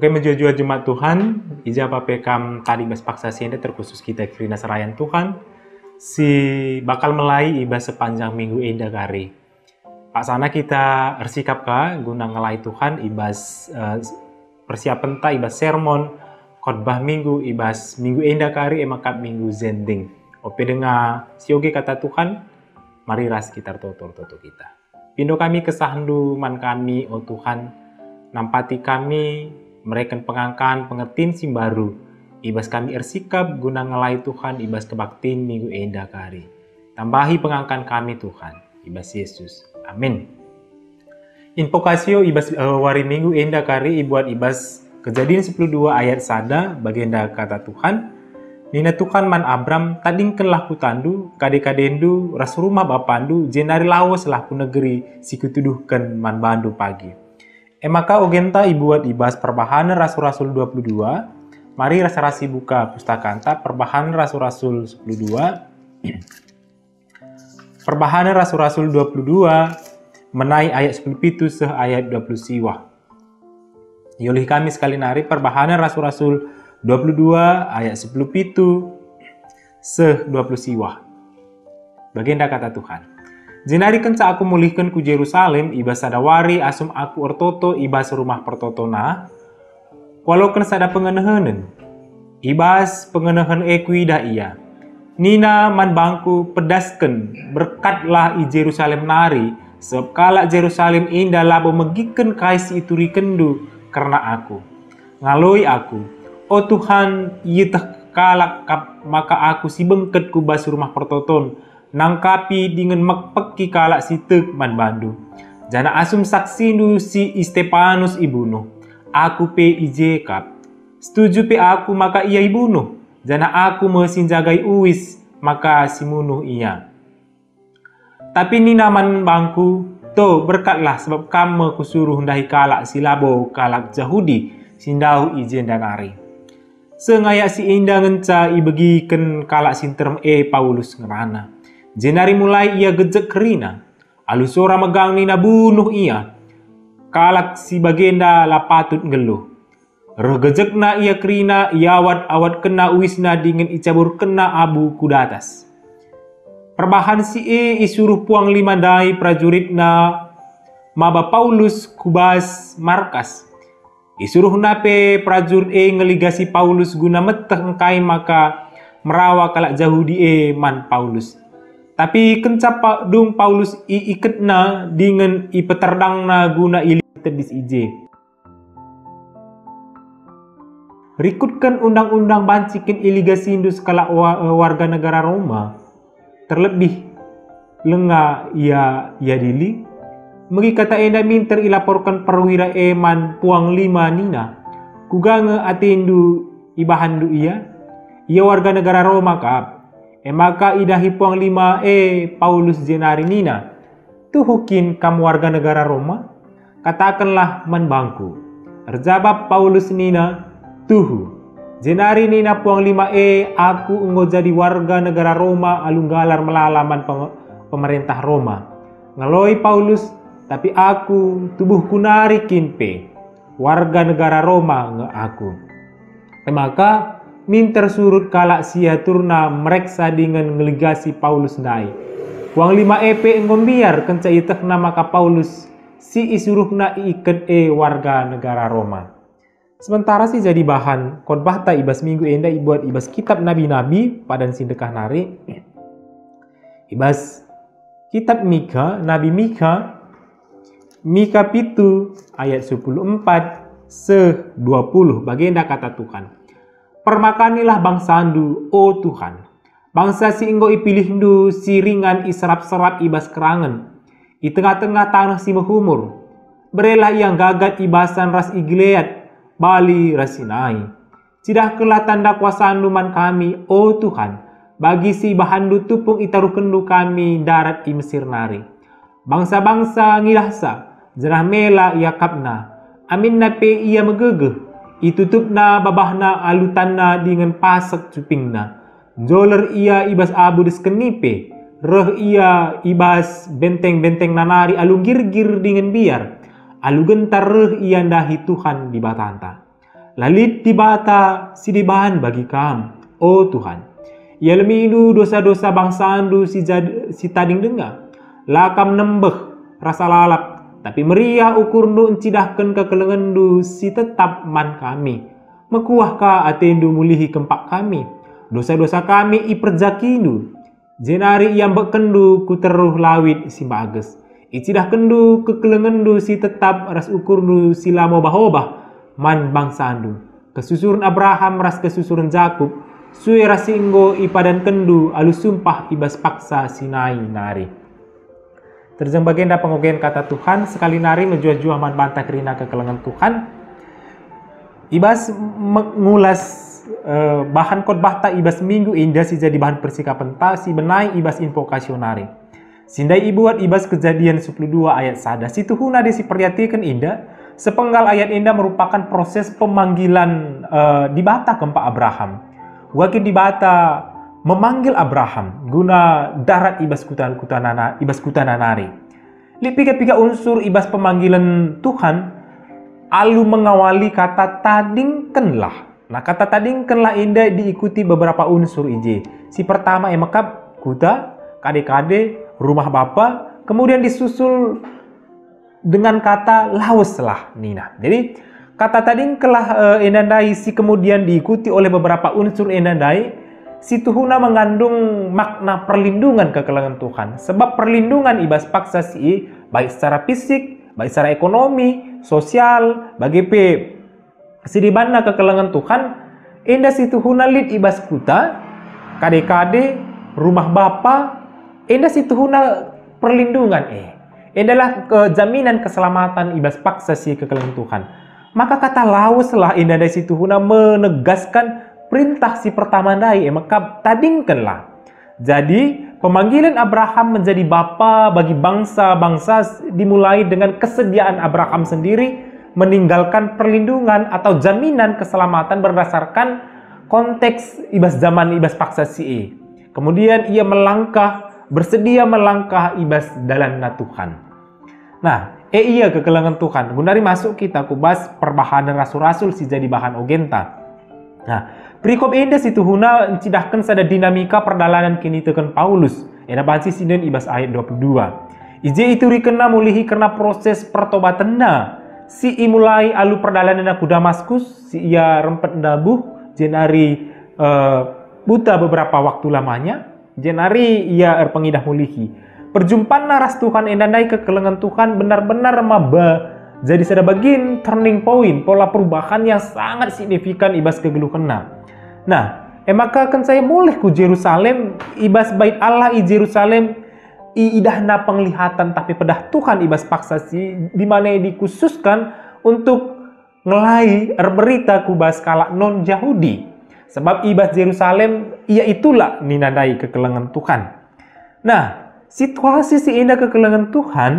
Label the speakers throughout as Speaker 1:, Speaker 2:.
Speaker 1: Oke, menjua jemaat Tuhan, ijabah pekam tadi bas paksa sini terkhusus kita Krina Serayan Tuhan, si bakal melai ibas sepanjang minggu enda kari. Pak sana kita bersikap ka guna ngelai Tuhan ibas persiapan ta ibas sermon, khotbah minggu ibas minggu enda kari emakap minggu zending. Ope dengar sioge kata Tuhan, mari ras kita toto kita. Pindo kami kesahandu man kami, oh Tuhan, nampati kami mereka pengangkan pengertiin sim baru ibas kami ersikap guna ngelai Tuhan ibas kebaktiin minggu enda kari. Tambahi pengangkan kami Tuhan ibas Yesus, amin. Invokasio ibas wari minggu enda kari ibuat ibas Kejadian 12 ayat sada bagenda kata Tuhan, Nina Tuhan man Abram tadingken lahu tandu kade-kadendu ras rumah bapandu jenari lawas lahu negeri sikutuduhkan man bandu pagi. Maka ogenta ibuat ibas perbahanan Rasul-Rasul 22. Mari rasa-rasi buka pustaka anta perbahanan Rasul-Rasul 12. Perbahanan Rasul-Rasul 22 menai ayat 10 pitu seh ayat 20 siwah. Yolih kami sekali nari perbahanan Rasul-Rasul 22 ayat 10 pitu seh 20 siwah. Bagenda kata Tuhan. Jenari kenca aku mulihkan ku Yerusalem ibas sadawari asum aku ortoto ibas rumah pertotona. Walau kan sada pengenehanen ibas pengenehan ekuida iya. Nina man bangku pedasken berkatlah i Yerusalem nari sebab kala Yerusalem indah labo megiken kaisi ituri kendu karena aku. Ngaloi aku, oh Tuhan yitah kalak maka aku si bengket ku bas rumah pertoton. Nangkapi dengan mekpeki kalak si tek man bandu. Jana asum saksindu si Stefanus ibunuh. Aku pe ijekap. Setuju pe aku maka ia ibunuh. Jana aku mesin jagai uwis maka si munuh ia. Tapi nina man bangku to berkatlah sebab kamu kusuruh ndahi kalak si labo kalak Yahudi sindahu ijen danari. Sengayak si indah ngenca ibegiken kalak sinterm Paulus ngerana. Jenari mulai ia gejek kerina. Alusora megang nina bunuh ia. Kalak si bagenda lapatut ngeluh. Roh gejekna ia kerina ia awat kena uisna dingin icabur kena abu kudatas. Perbahan si isuruh puang limandai prajuritna maba Paulus kubas markas. Isuruh nape prajurit ngeligasi Paulus guna meteh engkai maka merawa kalak Yahudi man Paulus. Tapi kencap dung Paulus iketna dengan peterdangna guna ili tedis ije. Rikutkan undang-undang bancikin iligasi indus kalak warga negara Roma. Terlebih lenga ia dili. Megi kata enda minter ilaporkan perwira eman puang lima nina. Kugange atendu ibahandu ia. Ia warga negara Roma kap. Maka idahi puang lima Paulus jenari nina. Tuhukin kamu warga negara Roma? Katakanlah man bangku. Terjawab Paulus nina. Tuhu. Jenari nina puang lima aku enggo jadi warga negara Roma alunggalar melalaman pemerintah Roma. Ngeloi Paulus. Tapi aku tubuhku narikin warga negara Roma nge aku. Maka minter surut kalak sia turna mereksa dengan ngeligasi Paulus ndai. Puang lima ngombiar kenca itehna maka Paulus si isuruhna iket warga negara Roma. Sementara si jadi bahan khotbah ta ibas minggu enda ibuat ibas kitab nabi-nabi padan sindekah nari. Ibas kitab Mika, Nabi Mika pitu ayat 14 seh 20 bagenda kata Tuhan. Permakanilah bangsandu, oh Tuhan. Bangsa si enggo ipilihndu si ringan iserap-serap ibas kerangan. I tengah-tengah tanah si mehumur. Berelah yang gagat ibasan ras Gilead, Bali rasinai. Cidah kelah tanda kuasandu man kami, oh Tuhan. Bagi si bahandu tupung itaruh kendu kami darat i Mesir nari. Bangsa-bangsa ngilahsa, jenah mela ia kapna. Amin nape ia megegeh. Itutupna babahna alutanna dengan pasak cupingna. Joler ia ibas abu deskenipe. Reh ia ibas benteng-benteng nanari alu gir-gir dengan biar. Alu gentar reh ia ndahi Tuhan di batanta. Lalit dibata si dibahan bagi kam, oh Tuhan. Ia lemidu dosa-dosa bangsandu si tading dengar. Lakam nembeh rasa lalap, tapi meriah ukurnu encidahkan kekelengendu si tetap man kami. Mekuah ka atendu mulihi kempak kami. Dosa-dosa kami iperjakindu. Jenari yang bekendu ku teruh lawit si bagus. Icidah kendu kekelengendu si tetap ras ukurdu si lamo bahobah. Man bangsandu. Kesusuran Abraham ras kesusuran Jakub. Sue rasinggo ipadan kendu alus sumpah ibas paksa sinai nari. Terjeng bagenda pengogen kata Tuhan sekali nari menjuah-juah man bantah kerina kekelengan Tuhan. Ibas mengulas bahan khotbah ta ibas minggu indah si jadi bahan persikapan ta si benai ibas invokasionari. Sindai ibuat ibas kejadian 12 ayat sada. Situ huna desi perhatikan indah. Sepenggal ayat indah merupakan proses pemanggilan dibata kempa Abraham. Wakil dibata memanggil Abraham guna darat ibas kutananari. Pika-pika unsur ibas pemanggilan Tuhan alu mengawali kata tadingkenlah. Nah kata tadingkenlah indah diikuti beberapa unsur ije. Si pertama emakap kuta, kade-kade, rumah bapa, kemudian disusul dengan kata lauslah nina. Jadi kata tadingkenlah enandai si kemudian diikuti oleh beberapa unsur enandai. Si Tuhuna mengandung makna perlindungan kekelengan Tuhan. Sebab perlindungan ibas paksa si baik secara fisik, baik secara ekonomi, sosial, bagi sidibana kekelengan Tuhan. Indah si Tuhuna lid ibas kuta, kade-kade, rumah bapa. Indah si Tuhuna perlindungan Indahlah jaminan keselamatan ibas paksa si kekelengan Tuhan. Maka kata lauslah indah dari si Tuhuna menegaskan perintah si pertama dai maka tadingkanlah. Jadi pemanggilan Abraham menjadi bapa bagi bangsa-bangsa dimulai dengan kesediaan Abraham sendiri meninggalkan perlindungan atau jaminan keselamatan berdasarkan konteks ibas zaman ibas paksa si. Kemudian ia bersedia melangkah ibas dalam Tuhan. Nah, iya kekelengan Tuhan. Gunari masuk kita kubas perbahanan rasul-rasul si jadi bahan ogenta. Nah, perikop indah situ huna encidahkan sada dinamika perdalanan kini teken Paulus. Ena bansi sinen ibas ayat 22. Ije itu rikena mulihi karena proses pertobatanna. Si imulai alu perdalanan aku Damaskus, si ia rempet dabuh, jenari buta beberapa waktu lamanya, jenari ia pengidah mulihi. Perjumpaan naras Tuhan endandai kekelengan Tuhan benar-benar maba. Jadi sada bagin turning point, pola perubahan yang sangat signifikan ibas kegeluhena. Nah, maka kan saya boleh ku Yerusalem, ibas bait Allah i Yerusalem, idahna penglihatan tapi pedah Tuhan ibas paksa si, di mana dikhususkan untuk ngelai berita kubas kalak non Yahudi. Sebab ibas Yerusalem, ia itulah ninadai kekelengan Tuhan. Nah, situasi si indah kekelengan Tuhan,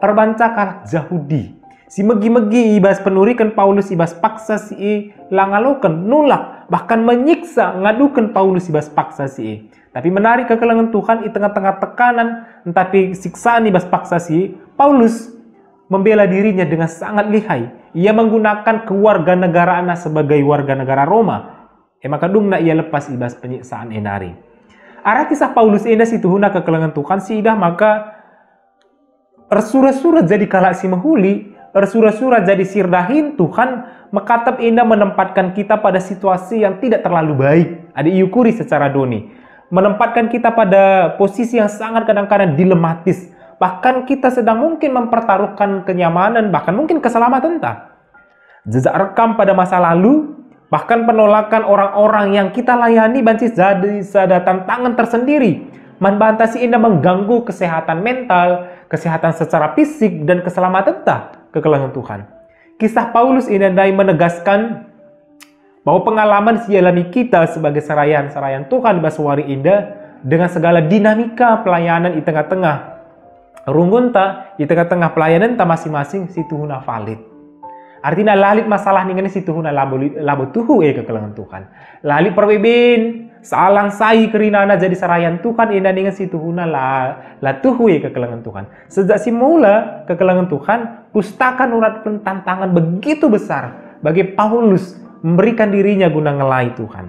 Speaker 1: perbanca kalak Yahudi. Si megi-megi ibas penurikan Paulus ibas paksa si langalokan nulak bahkan menyiksa ngadukan Paulus ibas paksa si. Tapi menarik kekelengan Tuhan di tengah-tengah tekanan tapi siksaan ibas paksa si Paulus membela dirinya dengan sangat lihai. Ia menggunakan kewarganegaraannya sebagai warga negara Roma. Maka dungna ia lepas ibas penyiksaan enari. Arah kisah Paulus indah situ huna kekelengan Tuhan si idah maka surat-surat jadi kalak si mahuli. Surat-surat jadi sirdahin Tuhan mekatap indah menempatkan kita pada situasi yang tidak terlalu baik. Ada iukuri secara doni. Menempatkan kita pada posisi yang sangat kadang-kadang dilematis. Bahkan kita sedang mungkin mempertaruhkan kenyamanan, bahkan mungkin keselamatan tak. Jejak rekam pada masa lalu, bahkan penolakan orang-orang yang kita layani bancis jadi ada tantangan tersendiri. Membantasi indah mengganggu kesehatan mental, kesehatan secara fisik, dan keselamatan tak. Kekelengan Tuhan. Kisah Paulus ini menegaskan bahwa pengalaman sialami kita sebagai serayan Tuhan baswari indah dengan segala dinamika pelayanan di tengah-tengah rungunta di tengah-tengah pelayanan ta masing-masing situ huna valid. Artinya lalit masalah nih situ huna labo tuhu kekelengan Tuhan. Lalit perbebin salang sai kerinana jadi serayan Tuhan indah dengan situ huna la tuhu kekelengan Tuhan. Sejak kekelengan Tuhan pustaka nuratkan tantangan begitu besar bagi Paulus memberikan dirinya guna ngelai Tuhan.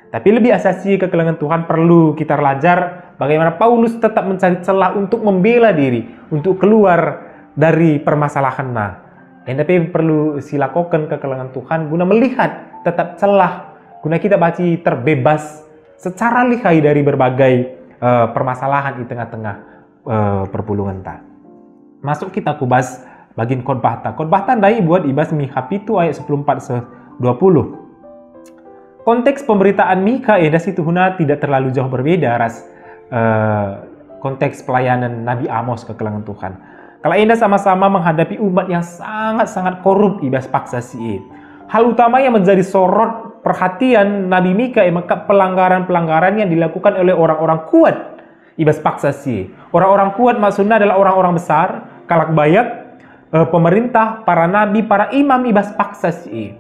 Speaker 1: Tapi lebih asasi kekelengan Tuhan perlu kita belajar bagaimana Paulus tetap mencari celah untuk membela diri, untuk keluar dari permasalahan. Tapi perlu silakokan kekelengan Tuhan guna melihat tetap celah, guna kita baci terbebas secara lihai dari berbagai permasalahan di tengah-tengah perpulungan ta. Masuk kita kubas bagian khotbah ta. Khotbah ta dai buat ibas Mika 7 ayat 14-20. Konteks pemberitaan Mika situ huna tidak terlalu jauh berbeda ras konteks pelayanan Nabi Amos kekelengan Tuhan. Kalau Anda sama-sama menghadapi umat yang sangat-sangat korup ibas paksa si. Hal utama yang menjadi sorot perhatian Nabi Mika maka pelanggaran-pelanggaran yang dilakukan oleh orang-orang kuat ibas paksa si. Orang-orang kuat maksudnya adalah orang-orang besar, kalak bayak, pemerintah, para nabi, para imam ibas paksa si.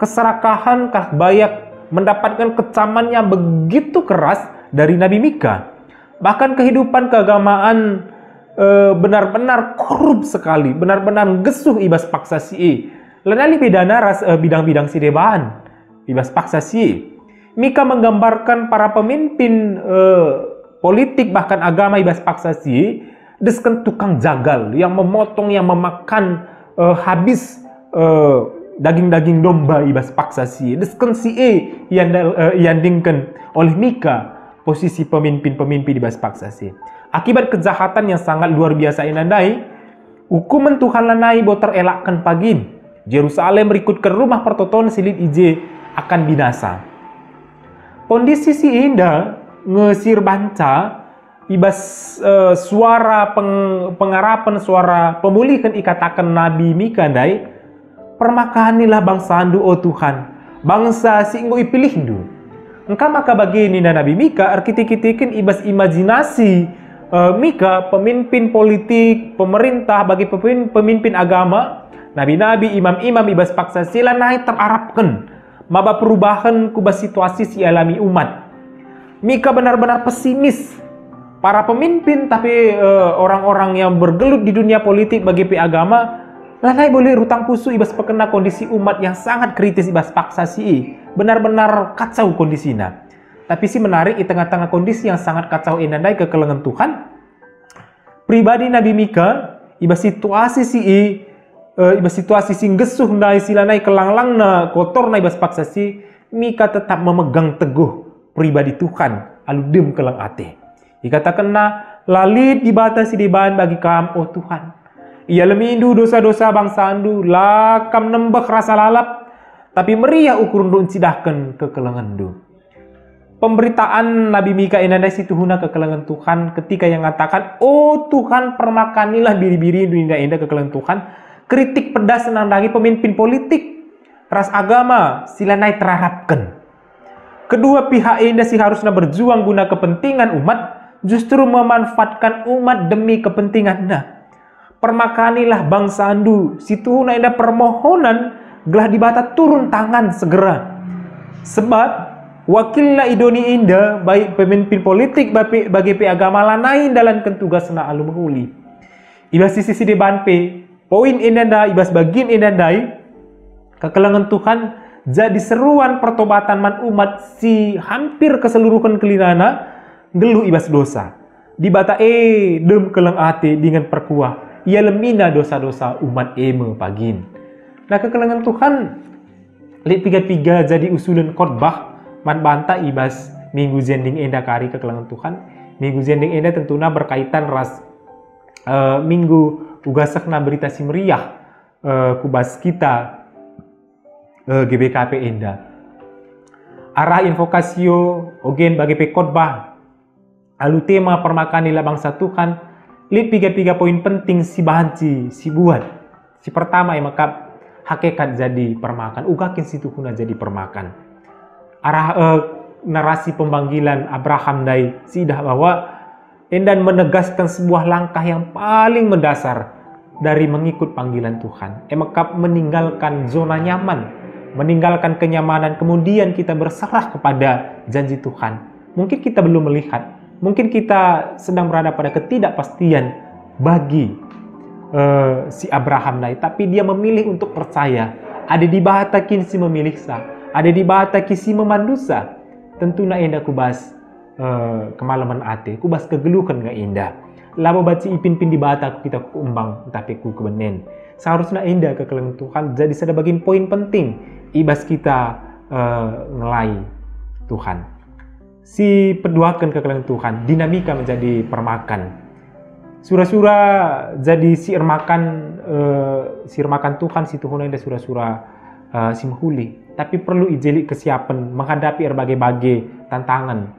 Speaker 1: Keserakahan kalak bayak mendapatkan kecaman yang begitu keras dari Nabi Mika. Bahkan kehidupan keagamaan benar-benar korup sekali, benar-benar gesuh ibas paksa si. Lenali bedana ras bidang-bidang si debaan ibas paksa si. Mika menggambarkan para pemimpin politik bahkan agama ibas paksa si desken tukang jagal yang memotong, yang memakan habis daging-daging domba ibas paksa si. Desken si yang dingken oleh Mika posisi pemimpin-pemimpin ibas paksa si. Akibat kejahatan yang sangat luar biasa inandai, hukuman Tuhan lanai bo terelakkan pagin. Yerusalem berikutkan rumah pertoton silit ije akan binasa. Kondisi si indah ngesir banca ibas suara pengarapan, suara pemulihan ikatakan Nabi Mika dai, permakanilah bangsa andu oh Tuhan, bangsa si inggo ipilih du. Engkau maka begini dan Nabi Mika arkitik-kitikin ibas imajinasi Mika, pemimpin politik, pemerintah, bagi pemimpin agama, nabi-nabi, imam-imam ibas paksa sila naik terarapkan maba perubahan kubas situasi si alami umat. Mika benar-benar pesimis. Para pemimpin tapi orang-orang yang bergelut di dunia politik bagi agama lanai boleh rutang pusu ibas pekena kondisi umat yang sangat kritis ibas paksa si. Benar-benar kacau kondisinya. Tapi si menarik di tengah-tengah kondisi yang sangat kacau inandai kekelengan Tuhan. Pribadi Nabi Mika ibas situasi si ibas situasi si gesuh nai silanai kelanglang na kotor na ibas paksa si, Mika tetap memegang teguh pribadi Tuhan aludem kelang ate. Dikatakan na lalit dibatasi di bahan bagi kam oh Tuhan. Ia lemindu dosa-dosa bangsa andu lakam nembek rasa lalap tapi meriah ukur ndun cidahkan kekelengan du. Pemberitaan Nabi Mika inandai situ huna kekelengan Tuhan ketika yang mengatakan, oh Tuhan permakanilah biri-biri dunia indah kekelengan Tuhan. Kritik pedas menandangi pemimpin politik, ras agama silanai terharapkan. Kedua pihak indah si harusnya berjuang guna kepentingan umat, justru memanfaatkan umat demi kepentingannya. Permakanilah bangsa andu, situ huna indah permohonan gelah dibata turun tangan segera. Sebab wakillah idoni indah baik pemimpin politik bagi agama lanain dalam tugas na alu menghuli. Ibas sisi deban poin indah ibas bagian indah kekelengan Tuhan jadi seruan pertobatan man umat si hampir keseluruhan kelinana geluh ibas dosa. Dibata dem keleng ate dengan perkuah ia lemina dosa-dosa umat pagin. Nah kekelengan Tuhan lit piga-piga jadi usulan khotbah man banta ibas minggu zending enda kari kekelengan Tuhan. Minggu zending enda tentunya berkaitan ras minggu ugasakna berita si meriah kubas kita GBKP enda. Arah invokasio ogen bagi khotbah alu tema permakanilah bangsa Tuhan lit piga-piga poin penting si bahanci si buat. Si pertama maka hakikat jadi permakan ugakin situ kuna jadi permakan. Arah narasi pemanggilan Abraham dai sidah bahwa endan menegaskan sebuah langkah yang paling mendasar dari mengikut panggilan Tuhan. Maka meninggalkan zona nyaman, meninggalkan kenyamanan, kemudian kita berserah kepada janji Tuhan. Mungkin kita belum melihat, mungkin kita sedang berada pada ketidakpastian bagi si Abraham dai, tapi dia memilih untuk percaya. Ada di bahatakin si memilih sah. Ada di bata kisi memandusa. Tentu na indah kubas kemalaman ate, kubas kegeluhan nga indah. Labo baci ipin-pin di bata kita kuumbang tapi ku kebenen. Seharusnya indah kekelengan Tuhan jadi sebagian poin penting ibas kita ngelai Tuhan. Si peduakan kekelengan Tuhan, dinamika menjadi permakan. Sura-sura jadi sir makan Tuhan si Tuhan ada sura-sura simhuli. Tapi perlu ijeli kesiapan menghadapi berbagai tantangan.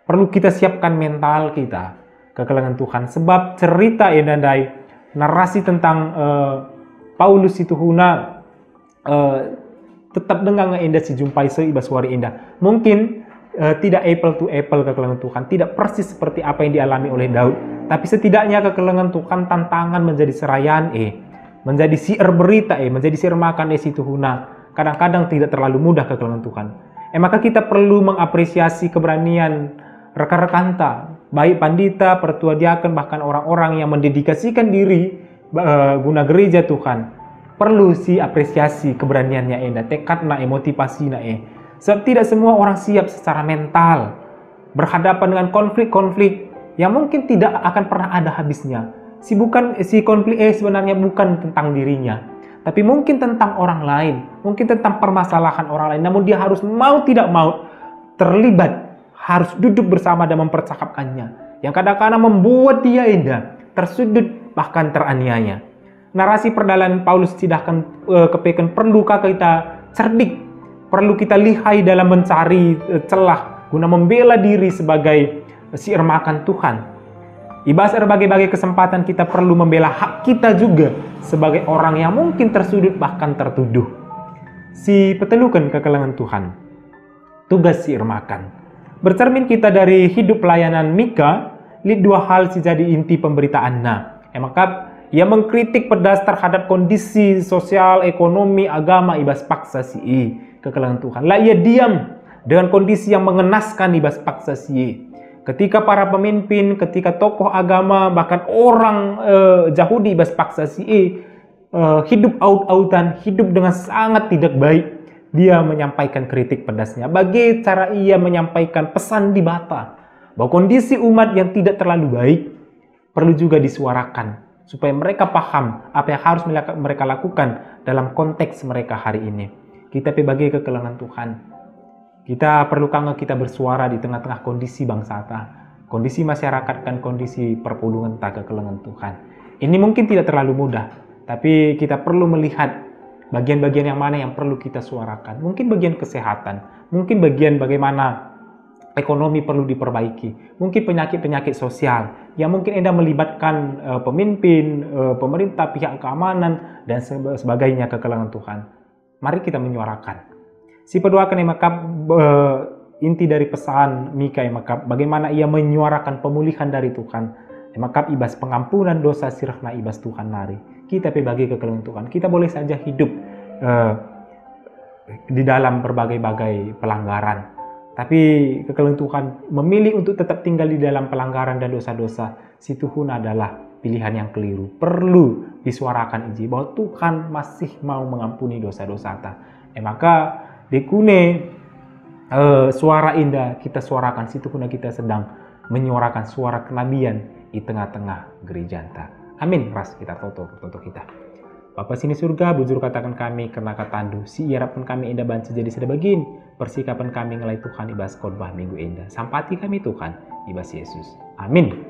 Speaker 1: Perlu kita siapkan mental kita kekelengan Tuhan. Sebab cerita edandai narasi tentang Paulus itu huna tetap dengar indah si jumpai seibas wari indah. Mungkin tidak apple to apple kekelengan Tuhan, tidak persis seperti apa yang dialami oleh Daud. Tapi setidaknya kekelengan Tuhan tantangan menjadi serayaan menjadi siar berita menjadi siar makan si tuhuna. Kadang-kadang tidak terlalu mudah kekelengan Tuhan. Maka kita perlu mengapresiasi keberanian rekan-rekan baik pandita, pertua diaken, bahkan orang-orang yang mendedikasikan diri guna gereja Tuhan. Perlu si apresiasi keberaniannya tekadna motivasinya Sebab tidak semua orang siap secara mental berhadapan dengan konflik-konflik yang mungkin tidak akan pernah ada habisnya. Si konflik sebenarnya bukan tentang dirinya, tapi mungkin tentang orang lain, mungkin tentang permasalahan orang lain. Namun dia harus mau tidak mau terlibat, harus duduk bersama dan mempercakapkannya. Yang kadang-kadang membuat dia tersudut bahkan teraniaya. Narasi perjalanan Paulus tidakkan kepekan perlukah kita cerdik, perlu kita lihai dalam mencari celah guna membela diri sebagai siar makan Tuhan. Ibas berbagai-bagai kesempatan kita perlu membela hak kita juga sebagai orang yang mungkin tersudut bahkan tertuduh. Si petelukan kekelengan Tuhan. Tugas siar makan. Bercermin kita dari hidup pelayanan Mika, lihat dua hal si jadi inti pemberitaannya. Maka ia mengkritik pedas terhadap kondisi sosial, ekonomi, agama ibas paksa si kekelengan Tuhan. Lah ia diam dengan kondisi yang mengenaskan ibas paksa si. Ketika para pemimpin, ketika tokoh agama, bahkan orang Yahudi ibas paksa si hidup aut-autan, hidup dengan sangat tidak baik, dia menyampaikan kritik pedasnya. Bagi cara ia menyampaikan pesan di bata bahwa kondisi umat yang tidak terlalu baik perlu juga disuarakan supaya mereka paham apa yang harus mereka lakukan dalam konteks mereka hari ini. Kita bagi kekelengan Tuhan. Kita perlu kita bersuara di tengah-tengah kondisi bangsa kondisi masyarakat dan kondisi perpulungan kekelengan Tuhan. Ini mungkin tidak terlalu mudah, tapi kita perlu melihat bagian-bagian yang mana yang perlu kita suarakan. Mungkin bagian kesehatan, mungkin bagian bagaimana ekonomi perlu diperbaiki, mungkin penyakit-penyakit sosial yang mungkin melibatkan pemimpin, pemerintah, pihak keamanan, dan sebagainya kekelengan Tuhan. Mari kita menyuarakan. Si peduakan maka inti dari pesan Mika maka bagaimana ia menyuarakan pemulihan dari Tuhan. Maka ibas pengampunan dosa sirahna ibas Tuhan nari. Kita bagi kekelengan Tuhan. Kita boleh saja hidup di dalam berbagai-bagai pelanggaran. Tapi kekelengan Tuhan memilih untuk tetap tinggal di dalam pelanggaran dan dosa-dosa. Si Tuhan adalah pilihan yang keliru. Perlu disuarakan bahwa Tuhan masih mau mengampuni dosa-dosa kita. Maka dekune suara indah kita suarakan situ kuna kita sedang menyuarakan suara kenabian di tengah-tengah gereja anta. Amin. Ras kita toto kita. Bapa sini surga, bujur katakan kami karena katandu si harapan kami indah banci jadi sedabagin persikapan kami ngelai Tuhan ibas khotbah minggu indah. Sampati kami Tuhan ibas Yesus. Amin.